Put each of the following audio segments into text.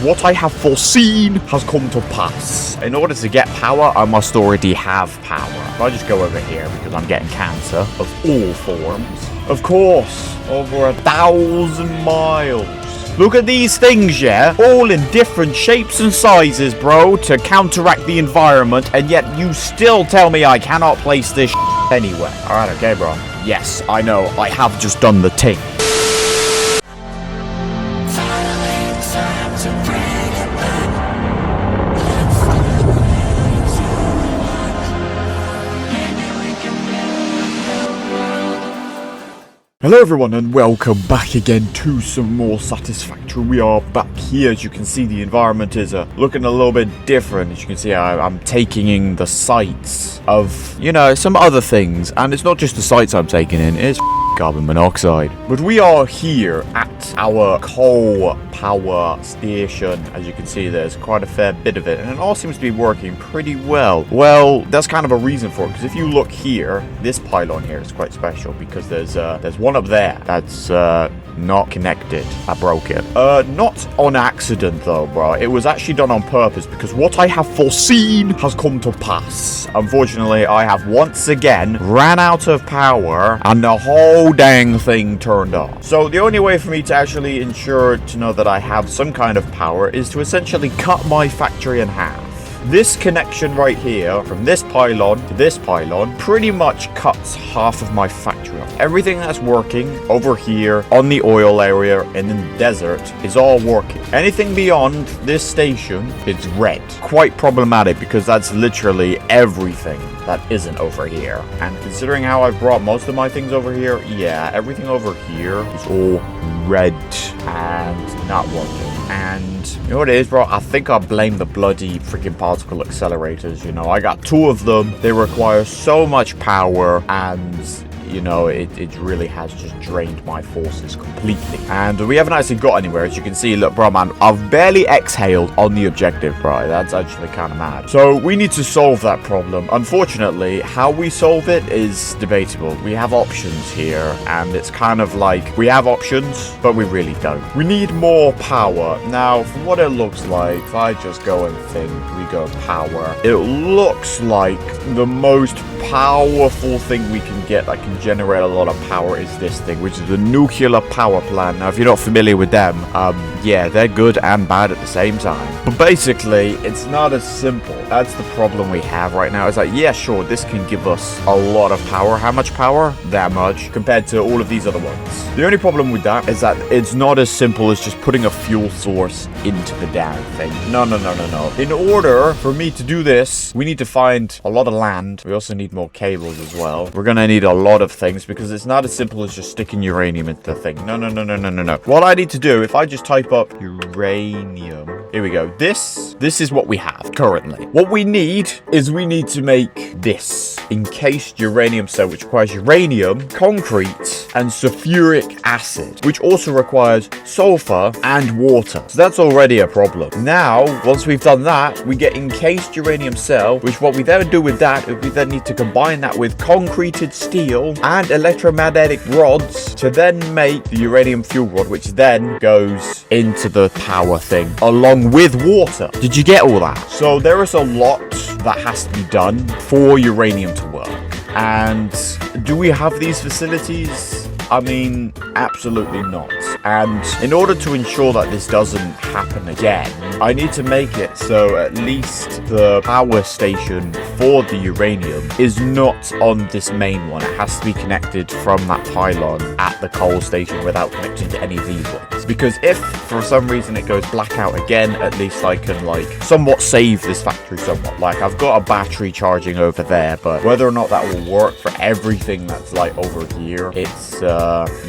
What I have foreseen has come to pass. In order to get power, I must already have power. If I just go over here because I'm getting cancer of all forms. Of course, over 1,000 miles. Look at these things, yeah? All in different shapes and sizes, bro, to counteract the environment, and yet you still tell me I cannot place this anywhere. Alright, okay, bro. Yes, I know. I have just done the thing. Hello everyone and welcome back again to some more Satisfactory. We are back here. As you can see, the environment is looking a little bit different. As you can see, I'm taking in the sights of, you know, some other things. And it's not just the sights I'm taking in, it's carbon monoxide. But we are here at our coal power station. As you can see, there's quite a fair bit of it, and it all seems to be working pretty well. Well, that's kind of a reason for it, because if you look here, this pylon here is quite special, because there's one up there that's not connected. I broke it. Not on accident though, bro. It was actually done on purpose, because what I have foreseen has come to pass. Unfortunately, I have once again ran out of power, and the whole dang thing turned off. So the only way for me to actually ensure to know that I have some kind of power is to essentially cut my factory in half. This connection right here, from this pylon to this pylon, pretty much cuts half of my factory off. Everything that's working over here on the oil area and in the desert is all working. Anything beyond this station is red. Quite problematic, because that's literally everything that isn't over here. And considering how I've brought most of my things over here, yeah, everything over here is all red and not working. And you know what it is, bro? I think I blame the bloody freaking particle accelerators. You know, I got 2 of them. They require so much power, and you know, it really has just drained my forces completely. And we haven't actually got anywhere. As you can see, look, bro, man, I've barely exhaled on the objective, bro. That's actually kind of mad. So we need to solve that problem. Unfortunately, how we solve it is debatable. We have options here, and it's kind of like we have options, but we really don't. We need more power. Now, from what it looks like, if I just go and think, we go power, it looks like the most powerful thing we can get that can generate a lot of power is this thing, which is the nuclear power plant. Now, if you're not familiar with them, yeah, they're good and bad at the same time. But basically, it's not as simple. That's the problem we have right now. It's like, yeah, sure, this can give us a lot of power. How much power? That much, compared to all of these other ones. The only problem with that is that it's not as simple as just putting a fuel source into the damn thing. No. In order for me to do this, we need to find a lot of land. We also need more cables as well. We're gonna need a lot of things, because it's not as simple as just sticking uranium into the thing. No. What I need to do, if I just type up uranium, here we go. This is what we have currently. What we need is we need to make this encased uranium cell, which requires uranium, concrete, and sulfuric acid, which also requires sulfur and water. So that's already a problem. Now, once we've done that, we get encased uranium cell, which what we then do with that is we then need to combine that with concreted steel and electromagnetic rods to then make the uranium fuel rod, which then goes into the power thing along with water. Did you get all that? So there is a lot that has to be done for uranium to work. And do we have these facilities? I mean, absolutely not. And in order to ensure that this doesn't happen again, I need to make it so at least the power station for the uranium is not on this main one. It has to be connected from that pylon at the coal station without connecting to any of these ones. Because if for some reason it goes blackout again, at least I can like somewhat save this factory somewhat. Like, I've got a battery charging over there, but whether or not that will work for everything that's like over here, it's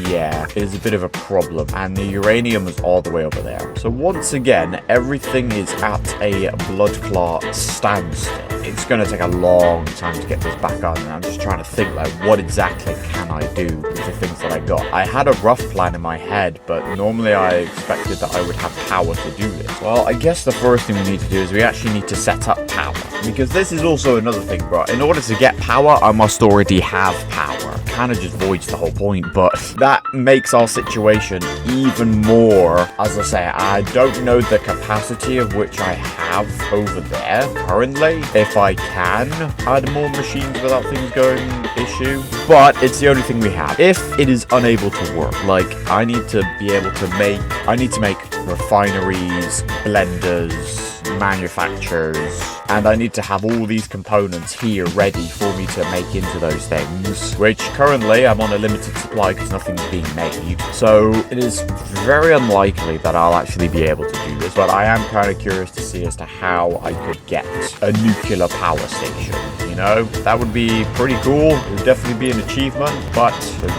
yeah, it is a bit of a problem. And the uranium is all the way over there. So once again, everything is at a blood clot standstill. It's going to take a long time to get this back on, and I'm just trying to think, like, what exactly can I do with the things that I got? I had a rough plan in my head, but normally I expected that I would have power to do this. Well, I guess the first thing we need to do is we actually need to set up power, because this is also another thing, bro. In order to get power, I must already have power. kind of just voids the whole point, but that makes our situation even more. As I say, I don't know the capacity of which I have over there currently. If I can add more machines without things going issue, but it's the only thing we have. If it is unable to work, like I need to make refineries, blenders, manufacturers, and I need to have all these components here ready for me to make into those things, which currently I'm on a limited supply because nothing's being made. So it is very unlikely that I'll actually be able to do this, but I am kind of curious to see as to how I could get a nuclear power station. You know, that would be pretty cool. It would definitely be an achievement, but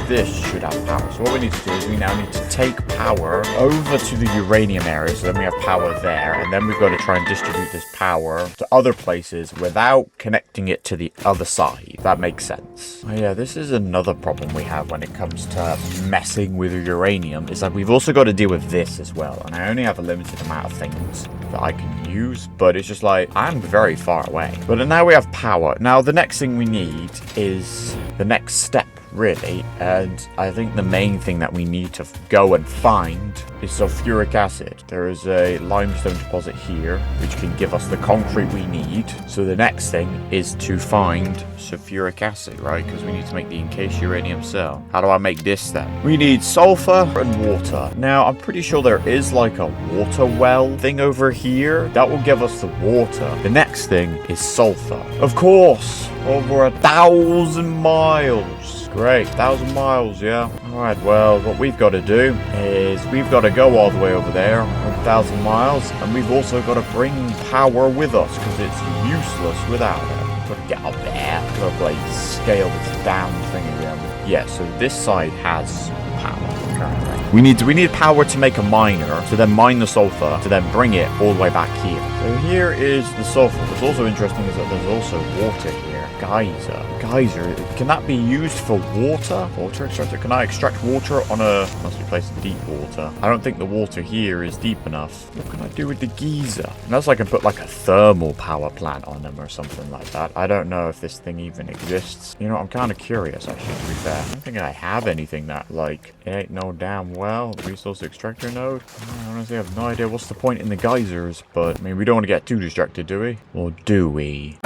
this should have power. So what we need to do is we now need to take power over to the uranium area, so then we have power there, and then we've got to try and distribute this power to other places without connecting it to the other side. If that makes sense. Oh yeah, this is another problem we have when it comes to messing with uranium, is that we've also got to deal with this as well, and I only have a limited amount of things that I can use, but it's just like, I'm very far away. But now we have power. Now the next thing we need is the next step, really, and I think the main thing that we need to go and find is sulfuric acid. There is a limestone deposit here which can give us the concrete we need. So the next thing is to find sulfuric acid, right? Because we need to make the encased uranium cell. How do I make this then? We need sulfur and water. Now I'm pretty sure there is like a water well thing over here that will give us the water. The next thing is sulfur, of course, over 1,000 miles. Great, 1,000 miles, yeah. Alright, well, what we've got to do is we've got to go all the way over there, 1,000 miles, and we've also got to bring power with us, because it's useless without it. We've got to get up there. We've got to like scale this down thing again. Yeah, so this side has power currently. We need power to make a miner, to then mine the sulfur, to then bring it all the way back here. So here is the sulfur. What's also interesting is that there's also water here. Geyser, can that be used for water? Water extractor, can I extract water on a, must be placed in deep water. I don't think the water here is deep enough. What can I do with the geyser? Unless I can put like a thermal power plant on them or something like that. I don't know if this thing even exists. You know, I'm kind of curious actually, to be fair. I don't think I have anything that like, it ain't no damn well. Resource extractor node? I honestly have no idea what's the point in the geysers, but I mean, we don't want to get too distracted, do we? Or do we?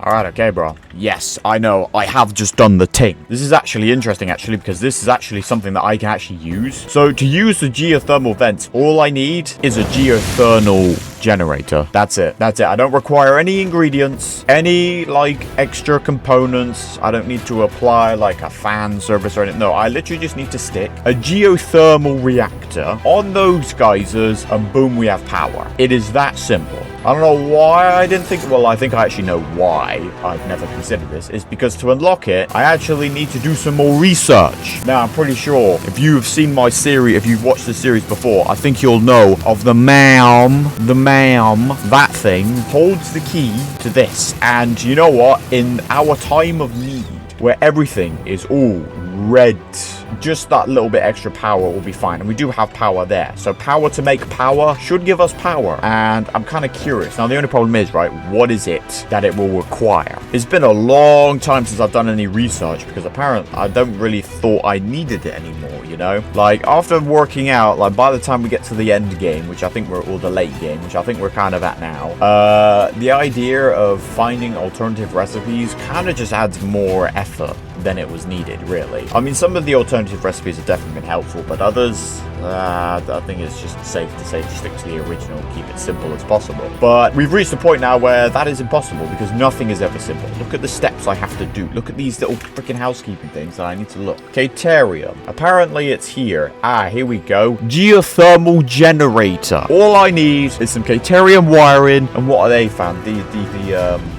Alright, okay, bro. Yes, I know. I have just done the thing. This is actually interesting, actually, because this is actually something that I can actually use. So, to use the geothermal vents, all I need is a geothermal generator. That's it. That's it. I don't require any ingredients, any, like, extra components. I don't need to apply, like, a fan service or anything. No, I literally just need to stick a geothermal reactor on those geysers, and boom, we have power. It is that simple. I don't know why I didn't think... Well, I think I actually know why I've never considered this. Is because to unlock it, I actually need to do some more research. Now, I'm pretty sure if you've seen my series, if you've watched the series before, I think you'll know of the MAM. That thing holds the key to this. And you know what? In our time of need, where everything is all red, just that little bit extra power will be fine, and we do have power there. So power to make power should give us power, and I'm kind of curious. Now the only problem is, right, what is it that it will require? It's been a long time since I've done any research, because apparently I don't really thought I needed it anymore, you know? Like, after working out, like, by the time we get to the end game, which I think we're, or the late game, which I think we're kind of at now, the idea of finding alternative recipes kind of just adds more effort than it was needed, really. I mean, some of the alternative recipes have definitely been helpful, but others, I think it's just safe to say just stick to the original, keep it simple as possible. But we've reached a point now where that is impossible, because nothing is ever simple. Look at the steps I have to do. Look at these little freaking housekeeping things that I need to look. Catarium. Apparently it's here. Ah, here we go. Geothermal generator. All I need is some catarium wiring, and what are they found?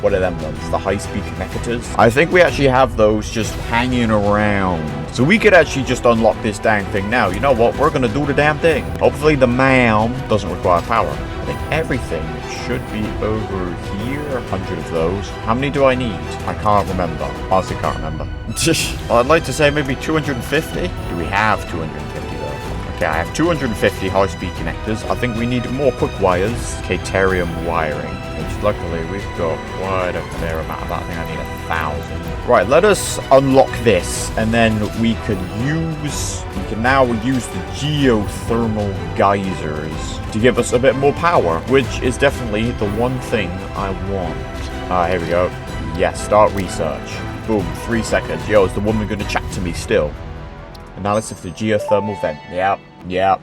What are them ones? The high-speed connectors? I think we actually have those just hanging around. So we could actually just unlock this dang thing now. You know what? We're going to do the damn thing. Hopefully the MAM doesn't require power. I think everything should be over here. 100 of those. How many do I need? I can't remember. Honestly, can't remember. I'd like to say maybe 250. Do we have 250 though? Okay, I have 250 high-speed connectors. I think we need more quick wires. Caterium wiring. Which luckily we've got quite a fair amount of that. I think I need 1,000. Right, let us unlock this, and then we can now use the geothermal geysers to give us a bit more power, which is definitely the one thing I want. Here we go. Yes, start research. Boom, 3 seconds. Yo, is the woman going to chat to me still? Analysis of the geothermal vent. Yep.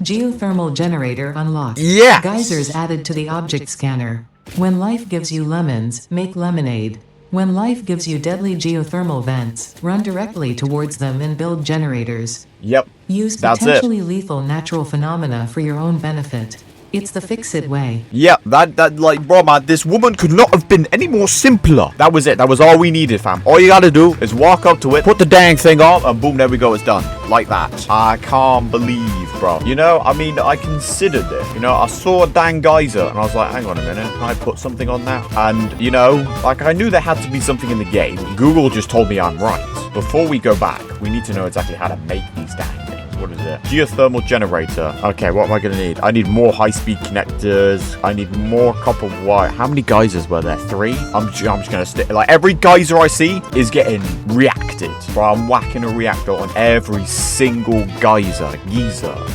Geothermal generator unlocked. Yes! Geysers added to the object scanner. When life gives you lemons, make lemonade. When life gives you deadly geothermal vents, run directly towards them and build generators. Yep. Use potentially lethal natural phenomena for your own benefit. It's the fix-it way. Yeah, that, like, bro, man, this woman could not have been any more simpler. That was it. That was all we needed, fam. All you gotta do is walk up to it, put the dang thing on, and boom, there we go, it's done. Like that. I can't believe, bro. You know, I mean, I considered it. You know, I saw a dang geyser, and I was like, hang on a minute, can I put something on that? And, you know, like, I knew there had to be something in the game. Google just told me I'm right. Before we go back, we need to know exactly how to make these dang things. What is it? Geothermal generator. Okay, what am I gonna need? I need more high-speed connectors. I need more copper wire. How many geysers were there? 3? I'm just gonna stick. Like, every geyser I see is getting reacted. Bro, I'm whacking a reactor on every single geyser,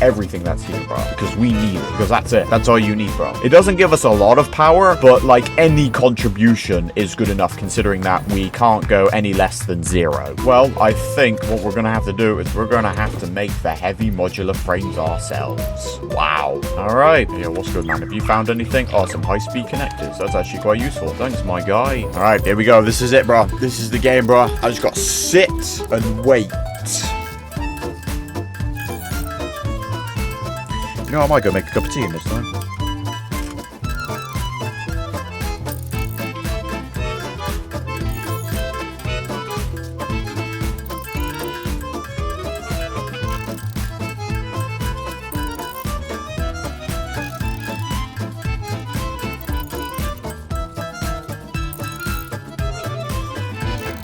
everything that's here, bro. Because we need it. Because that's it. That's all you need, bro. It doesn't give us a lot of power, but like any contribution is good enough considering that we can't go any less than 0. Well, I think what we're gonna have to do is we're gonna have to make the heavy modular frames ourselves. Wow. All right. Yeah, what's good, man? Have you found anything? Oh, some high-speed connectors. That's actually quite useful. Thanks, my guy. All right, here we go. This is it, bro. This is the game, bro. I just got to sit and wait. You know, I might go make a cup of tea this time.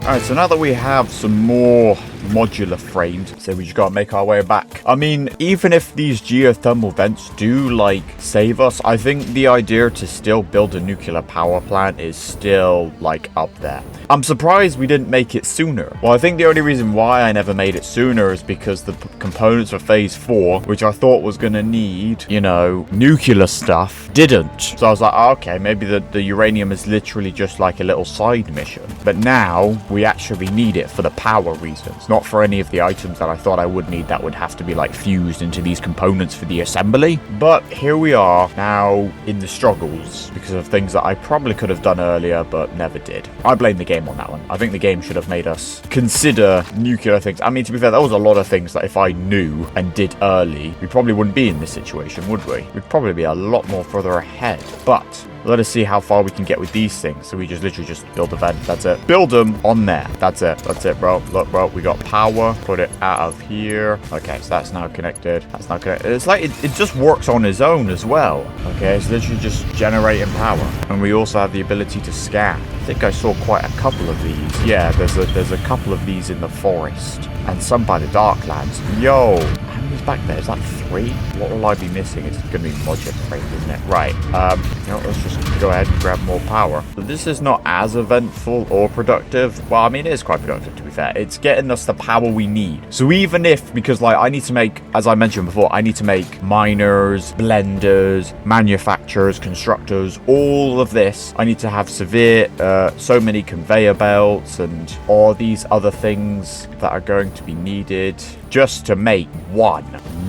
Alright, so now that we have some more modular frames, so we just gotta make our way back. I mean, even if these geothermal vents do, like, save us, I think the idea to still build a nuclear power plant is still, like, up there. I'm surprised we didn't make it sooner. Well, I think the only reason why I never made it sooner is because the components for phase 4, which I thought was gonna need, you know, nuclear stuff, didn't. So I was like, oh, okay, maybe the uranium is literally just like a little side mission. But now we actually need it for the power reasons, not for any of the items that I thought I would need that would have to be like fused into these components for the assembly. But here we are now in the struggles because of things that I probably could have done earlier but never did. I blame the game on that one. I think the game should have made us consider nuclear things. I mean, to be fair, there was a lot of things that if I knew and did early, we probably wouldn't be in this situation, would we? We'd probably be a lot more further ahead. But let us see how far we can get with these things. So we just literally just build a vent. That's it. Build them on there. That's it. That's it, bro. Look, bro, we got power. Put it out of here. Okay, so that's now connected. That's now connected. It's like it just works on its own as well. Okay, it's literally just generating power. And we also have the ability to scan. I think I saw quite a couple of these. Yeah, there's a couple of these in the forest. And some by the Darklands. Yo, how many's back there? Is that 3? What will I be missing? It's going to be modular frame, isn't it? Right. You know, let's just go ahead and grab more power. But this is not as eventful or productive. Well, I mean, it is quite productive, to be fair. It's getting us the power we need. So even if, because like I need to make, as I mentioned before, I need to make miners, blenders, manufacturers, constructors, all of this. I need to have so many conveyor belts and all these other things that are going to be needed just to make one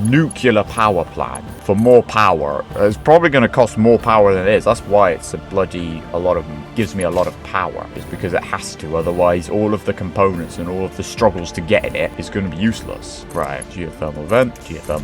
nuclear power plant for more power. It's probably going to cost more power than it is. That's why it's gives me a lot of power. It's because it has to. Otherwise, all of the components and all of the struggles to get it is going to be useless. Right, geothermal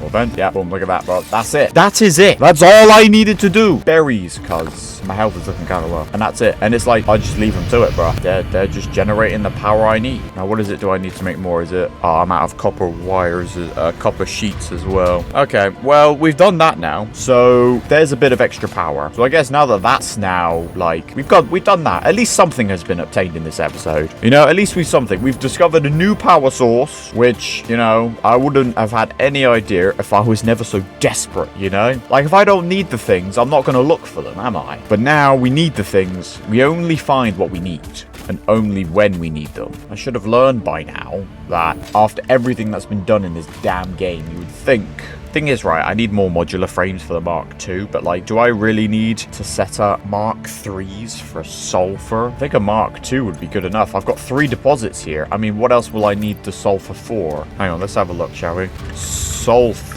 vent. Yeah, boom, look at that, bro. That's it. That is it. That's all I needed to do. Berries, cause my health is looking kind of low. And that's it. And it's like, I just leave them to it, bro. They're just generating the power I need. Now, what is it do I need to make more? Is it, oh, I'm out of copper wires, copper sheets as well. Okay, well, we've done that now. So there's a bit of extra power. So I guess now that that's now, like, we've done that. At least something has been obtained in this episode. You know, at least we've discovered a new power source, which, you know, I wouldn't have had any idea if I was never so desperate, you know? Like, if I don't need the things, I'm not going to look for them, am I? But now we need the things. We only find what we need, and only when we need them. I should have learned by now that after everything that's been done in this damn game, you would think... Thing is, right, I need more modular frames for the Mark II, but like, do I really need to set up Mark IIIs for sulfur? I think a Mark II would be good enough. I've got 3 deposits here. I mean, what else will I need the sulfur for? Hang on, let's have a look, shall we? Sulfur,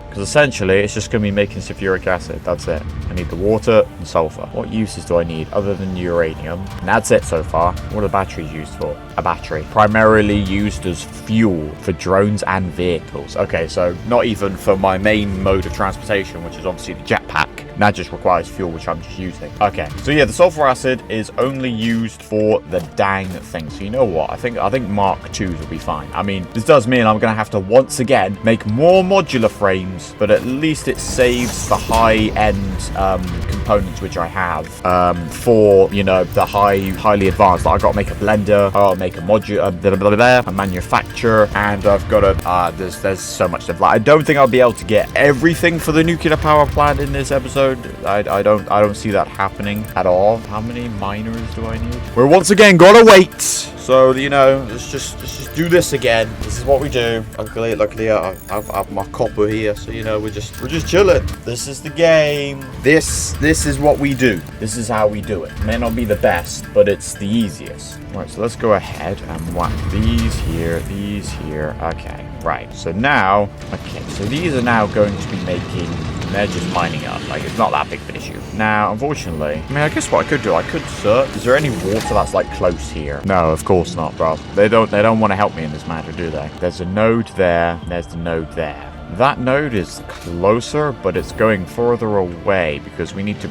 because essentially it's just going to be making sulfuric acid. That's it. I need the water and sulfur. What uses do I need other than uranium? And that's it so far. What are batteries used for? A battery. Primarily used as fuel for drones and vehicles. Okay, so not even for my main mode of transportation, which is obviously the jetpack. That just requires fuel, which I'm just using. Okay, so yeah, the sulfur acid is only used for the dang thing. So you know what? I think Mark IIs will be fine. I mean, this does mean I'm going to have to once again make more modular frames, but at least it saves the high-end components which I have for, you know, the highly advanced. Like, I've got to make a blender, I'll make a module, a manufacturer, and I've got to, there's so much stuff. Like, I don't think I'll be able to get everything for the nuclear power plant in this episode. I don't see that happening at all. How many miners do I need? We're once again gotta wait. So, you know, let's just do this again. This is what we do. Luckily, I've my copper here, so you know we're just chilling. This is the game. This is what we do. This is how we do it. It may not be the best, but it's the easiest. Right, so let's go ahead and whack these here, these here. Okay, right. So now, okay, so these are now going to be making. They're just mining up. Like, it's not that big of an issue. Now, unfortunately, I mean, I guess what I could do, I could search. Is there any water that's like close here? No, of course not, bro. They don't want to help me in this matter, do they? There's a node there. There's the node there. That node is closer, but it's going further away because we need to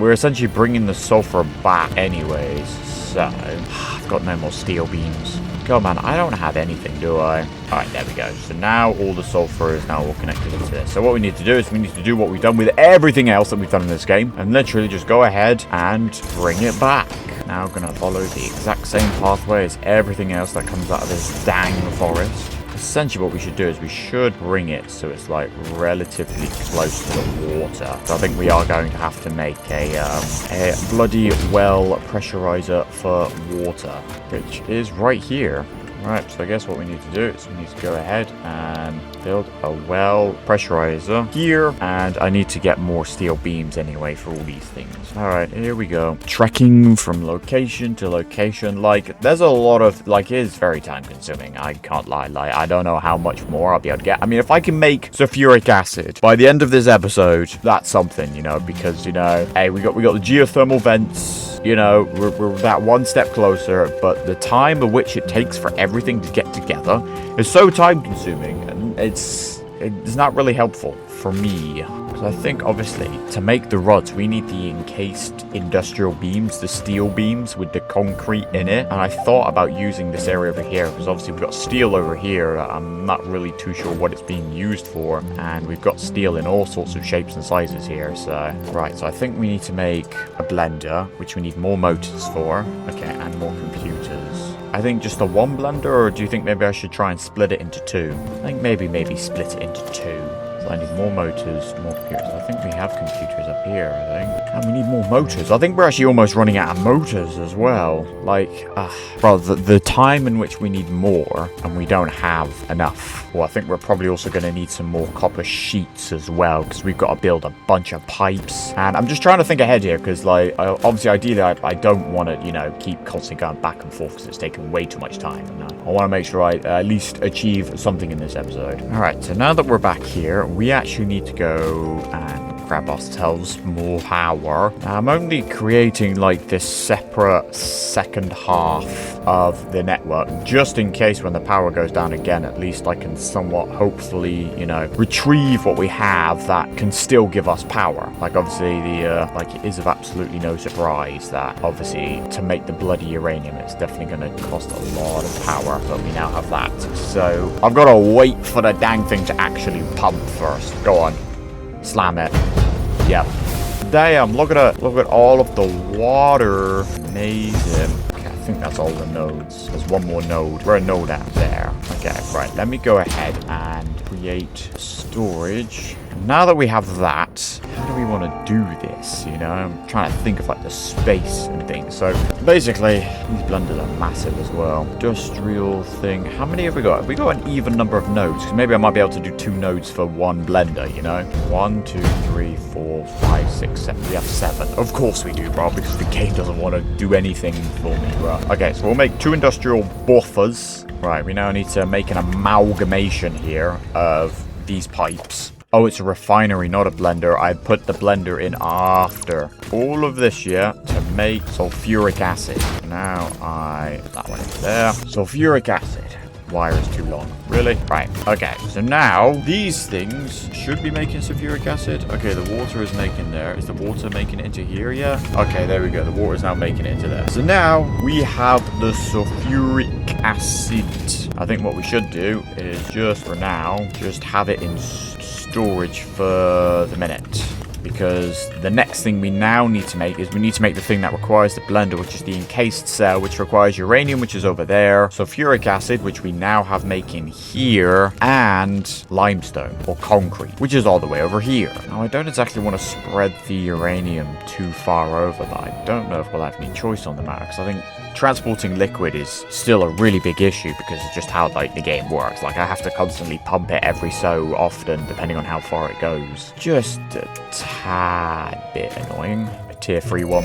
we're essentially bringing the sulfur back anyways. So, I've got no more steel beams. God, man, I don't have anything, do I? Alright, there we go. So now all the sulfur is now all connected into this. So what we need to do is we need to do what we've done with everything else that we've done in this game. And literally just go ahead and bring it back. Now I'm going to follow the exact same pathway as everything else that comes out of this dang forest. Essentially what we should do is we should bring it so it's like relatively close to the water. So I think we are going to have to make a bloody well pressurizer for water, which is right here. Right, so I guess what we need to do is we need to go ahead and build a well pressurizer here, and I need to get more steel beams anyway for all these things. All right, here we go. Trekking from location to location. Like, there's a lot of, like, it is very time consuming. I can't lie. Like, I don't know how much more I'll be able to get. I mean, if I can make sulfuric acid by the end of this episode, that's something, you know, because, you know, hey, we got the geothermal vents. You know, we're that one step closer, but the time at which it takes for everything to get together is so time consuming, and it's not really helpful for me. Because I think, obviously, to make the rods, we need the encased industrial beams, the steel beams with the concrete in it. And I thought about using this area over here, because obviously we've got steel over here. I'm not really too sure what it's being used for. And we've got steel in all sorts of shapes and sizes here. So, right, so I think we need to make a blender, which we need more motors for. Okay, and more computers. I think just the one blender, or do you think maybe I should try and split it into two? I think maybe split it into two. So I need more motors, more computers. I think we have computers up here, I think. And we need more motors. I think we're actually almost running out of motors as well. Like, bro, the time in which we need more and we don't have enough. Well, I think we're probably also going to need some more copper sheets as well, because we've got to build a bunch of pipes. And I'm just trying to think ahead here, because, like, obviously, ideally, I don't want to, you know, keep constantly going back and forth, because it's taking way too much time. And I want to make sure I at least achieve something in this episode. All right, so now that we're back here, we actually need to go and grab ourselves more power. Now, I'm only creating like this separate second half of the network just in case when the power goes down again, at least I can somewhat hopefully, you know, retrieve what we have that can still give us power. Like obviously the like it is of absolutely no surprise that obviously to make the bloody uranium it's definitely going to cost a lot of power, but we now have that. So I've got to wait for the dang thing to actually pump first. Go on, slam it. Yep. Damn, look at all of the water. Amazing. Okay, I think that's all the nodes. There's one more node. We're a node out there. Okay, right. Let me go ahead and create storage. Now that we have that, how do we want to do this? You know, I'm trying to think of like the space and things. So basically, these blenders are massive as well. Industrial thing. How many have we got? Have we got an even number of nodes? Because maybe I might be able to do 2 nodes for one blender, you know? 1, 2, 3, 4, 5, 6, 7. We have 7. Of course we do, bro, because the game doesn't want to do anything for me, bro. Okay, so we'll make 2 industrial buffers. Right, we now need to make an amalgamation here of these pipes. Oh, it's a refinery, not a blender. I put the blender in after. All of this, yeah, to make sulfuric acid. Now that one is there. Sulfuric acid. Wire is too long. Really? Right. Okay. So now these things should be making sulfuric acid. Okay, the water is making there. Is the water making it into here yet? Okay, there we go. The water is now making it into there. So now we have the sulfuric acid. I think what we should do is just for now, just have it in storage for the minute. Because the next thing we now need to make is we need to make the thing that requires the blender, which is the encased cell, which requires uranium, which is over there, sulfuric acid, which we now have making here, and limestone or concrete, which is all the way over here. Now, I don't exactly want to spread the uranium too far over, but I don't know if we'll have any choice on the matter, because I think transporting liquid is still a really big issue because it's just how like the game works. Like I have to constantly pump it every so often depending on how far it goes. Just a tad bit annoying. A tier 3 one.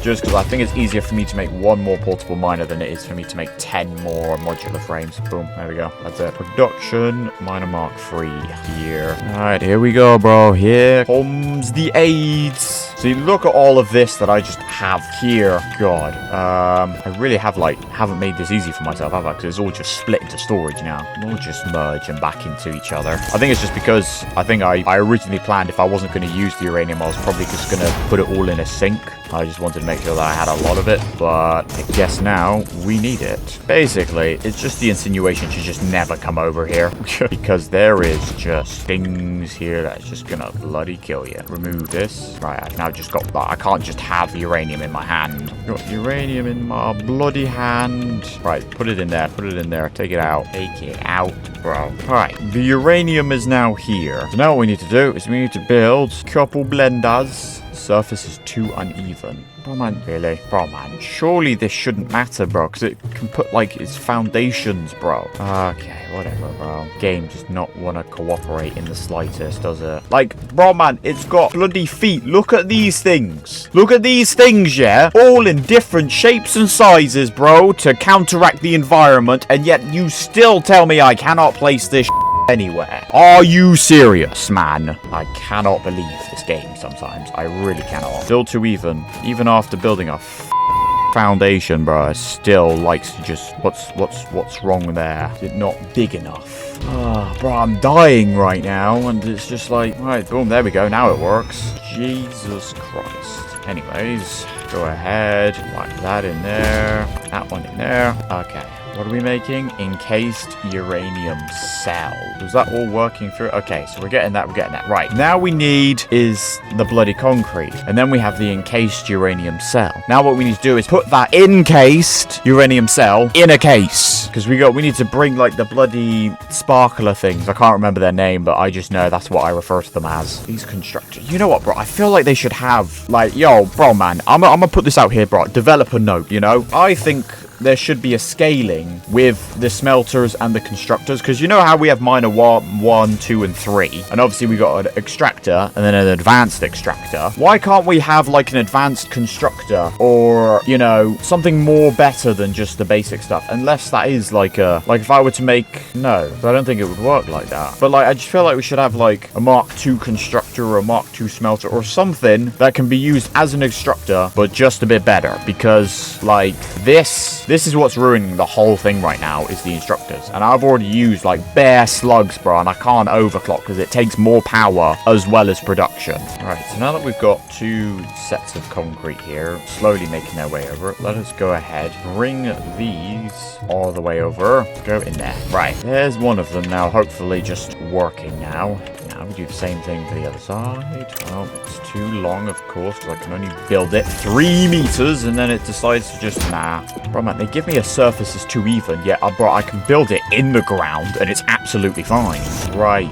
Just because I think it's easier for me to make 1 more portable miner than it is for me to make 10 more modular frames. Boom, there we go. That's it. Production, miner mark 3 here. Alright, here we go, bro. Here comes the aids. See, look at all of this that I just have here. God, I really haven't made this easy for myself, have I? Because it's all just split into storage now. We'll just merge and back into each other. I think it's just because I think I originally planned if I wasn't going to use the uranium, I was probably just going to put it all in a sink. I just wanted to make sure that I had a lot of it, but I guess now we need it. Basically, it's just the insinuation to just never come over here because there is just things here that's just gonna bloody kill you. Remove this. Right, I've now just got that. I can't just have uranium in my hand. Got uranium in my bloody hand. Right, put it in there. Put it in there. Take it out. Take it out, bro. Right, the uranium is now here. So now what we need to do is we need to build a couple blenders. Surface is too uneven. Bro, man, really? Bro, man, surely this shouldn't matter, bro, because it can put, like, its foundations, bro. Okay, whatever, bro. Game does not want to cooperate in the slightest, does it? Like, bro, man, it's got bloody feet. Look at these things. Look at these things, yeah? All in different shapes and sizes, bro, to counteract the environment, and yet you still tell me I cannot place this anywhere. Are you serious, man? I cannot believe this game sometimes. I really cannot. Still too even. Even after building a foundation, bro, it still likes to just... What's wrong there? Is it not big enough? Oh, bro, I'm dying right now, and it's just like... Right, boom, there we go. Now it works. Jesus Christ. Anyways, go ahead. Whack that in there. That one in there. Okay. What are we making? Encased uranium cell. Is that all working through? Okay, so we're getting that. Right, now we need is the bloody concrete. And then we have the encased uranium cell. Now what we need to do is put that encased uranium cell in a case. Because we need to bring like the bloody sparkler things. I can't remember their name, but I just know that's what I refer to them as. These constructors. You know what, bro? I feel like they should have like, yo, bro, man, I'm gonna put this out here, bro. Developer note, you know? I think there should be a scaling with the smelters and the constructors, because you know how we have miner 1, 2, and 3, and obviously we got an extractor and then an advanced extractor. Why can't we have like an advanced constructor, or you know, something more better than just the basic stuff? Unless that is like if I were to make, no, I don't think it would work like that. But like, I just feel like we should have like a Mark II constructor or a Mark II smelter or something that can be used as an extractor, but just a bit better, because like this is what's ruining the whole thing right now, is the instructors. And I've already used like bare slugs, bro, and I can't overclock because it takes more power as well as production. All right, so now that we've got 2 sets of concrete here slowly making their way over, let us go ahead, bring these all the way over, go in there. Right, there's one of them now, hopefully just working now. Now we do the same thing for the other side. Well, it's too long, of course, because I can only build it 3 meters, and then it decides to just, nah. Bro, man, they give me a surface is too even, yet, bro, I can build it in the ground, and it's absolutely fine. Right.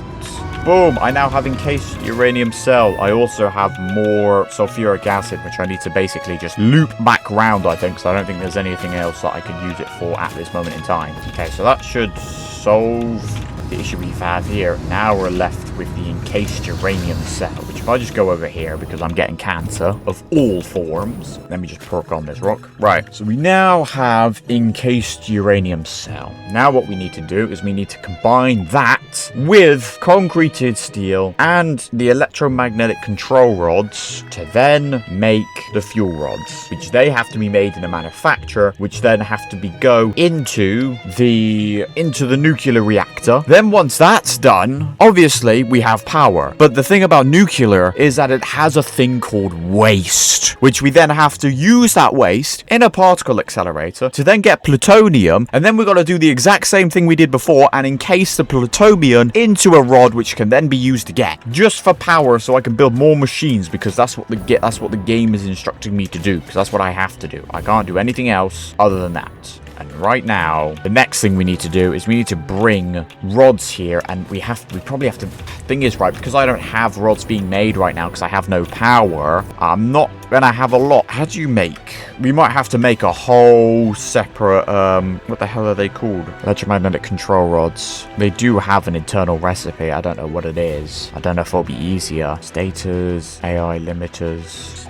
Boom, I now have encased uranium cell. I also have more sulfuric acid, which I need to basically just loop back round, I think, because I don't think there's anything else that I can use it for at this moment in time. Okay, so that should solve the issue we've had here. Now we're left with the encased uranium cell, which if I just go over here, because I'm getting cancer of all forms, let me just perk on this rock. Right, so we now have encased uranium cell. Now what we need to do is we need to combine that with concreted steel and the electromagnetic control rods to then make the fuel rods, which they have to be made in a manufacturer, which then have to go into the nuclear reactor. Then once that's done, obviously we have power. But the thing about nuclear is that it has a thing called waste, which we then have to use that waste in a particle accelerator to then get plutonium, and then we've got to do the exact same thing we did before and encase the plutonium into a rod, which can then be used again, just for power, so I can build more machines, because that's what the game is instructing me to do, because that's what I have to do. I can't do anything else other than that. And right now, the next thing we need to do is we need to bring rods here, and we probably have to, thing is, right, because I don't have rods being made right now because I have no power, I'm not gonna have a lot. How do you make? We might have to make a whole separate, what the hell are they called? Electromagnetic control rods. They do have an internal recipe. I don't know what it is. I don't know if it'll be easier. Stators, AI limiters,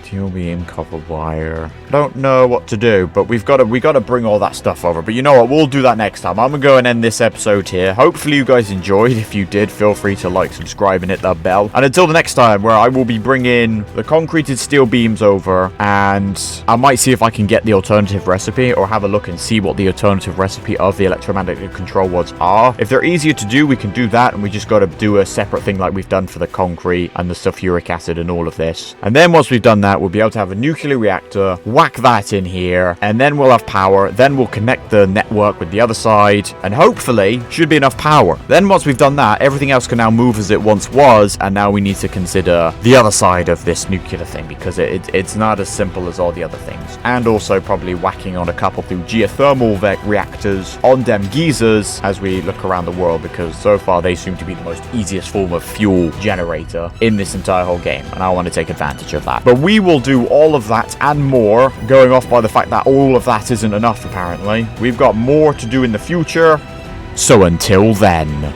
steel beam, copper wire. Don't know what to do, but we got to bring all that stuff over. But you know what? We'll do that next time. I'm gonna go and end this episode here. Hopefully you guys enjoyed. If you did, feel free to like, subscribe, and hit that bell. And until the next time, where I will be bringing the concreted steel beams over, and I might see if I can get the alternative recipe, or have a look and see what the alternative recipe of the electromagnetic control rods are. If they're easier to do, we can do that, and we just got to do a separate thing like we've done for the concrete and the sulfuric acid and all of this. And then once we've done that, we'll be able to have a nuclear reactor, whack that in here, and then we'll have power. Then we'll connect the network with the other side, and hopefully should be enough power. Then once we've done that, everything else can now move as it once was, and now we need to consider the other side of this nuclear thing, because it's not as simple as all the other things. And also probably whacking on a couple through geothermal reactors on them geysers as we look around the world, because so far they seem to be the most easiest form of fuel generator in this entire whole game, and I want to take advantage of that. But we will do all of that and more, going off by the fact that all of that isn't enough apparently. We've got more to do in the future, so until then.